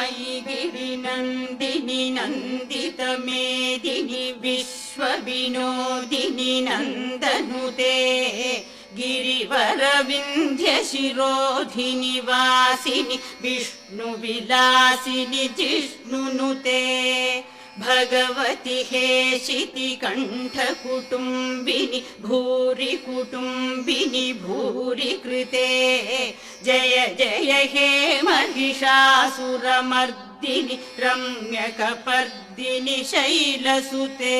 अयि गिरिनन्दिनि नन्दितमेदिनि विश्वविनोदिनि नन्दनुते गिरिवरविन्ध्यशिरोधिनि वासिनि विष्णुविलासिनि जिष्णुनुते भगवति हेशिति कण्ठकुटुम्बिनि भूरि कुटुम्बिनि भूरि कृते जय जय हे महिषासुरमर्दिनि रम्यकपर्दिनि शैलसुते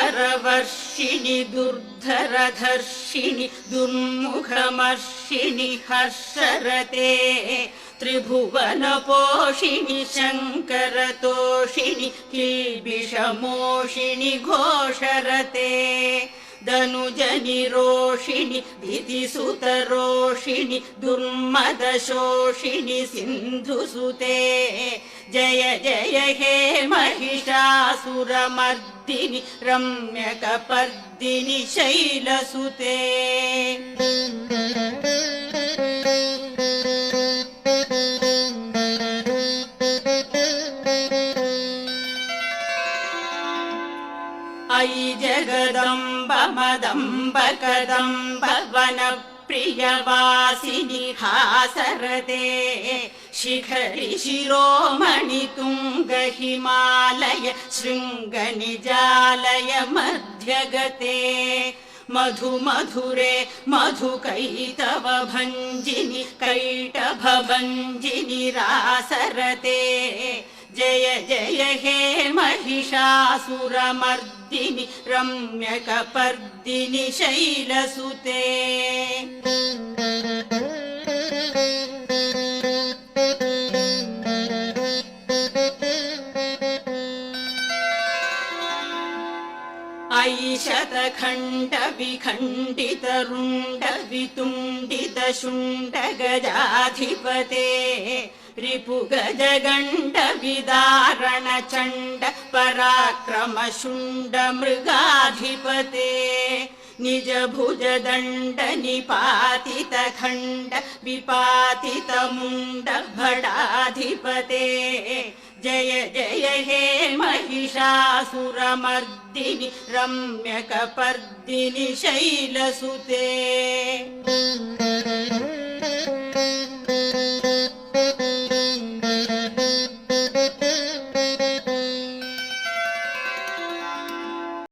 सुरवरवर्षिणि दुर्धरधर्षिणि दुर्मुखमर्षिणि हर्षरते त्रिभुवनपोषिणि शङ्करतोषिणि किल्बिषमोषिणि घोषरते धनुजनिरोषिणि भीतिसुतरोषिणि दुर्मदशोषिणि सिन्धुसुते जय जय हे महिषासुरमर्दिनि रम्यकपर्दिनि शैलसुते अयि जगदम्ब मदम्ब कदम्ब वनप्रियवासिनि हासरते शिखरि शिरोमणि तुङ्ग हिमालय शृङ्गनिजालय मध्यगते मधुमधुरे मधुकैतव भञ्जिनि कैटभभञ्जिनि रासरते जय जय हे महिषासुरमर्दिनि रम्यकपर्दिनि शैलसुते अयि शतखण्ड विखण्डित रुण्ड वितुण्डित शुण्ड गजाधिपते रिपुगजगण्ड विदारण चण्ड पराक्रम शुण्ड मृगाधिपते निज भुज दण्ड निपातित खण्ड विपातित मुण्ड भडाधिपते जय जय हे महिषासुरमर्दिनि रम्यकपर्दिनि शैलसुते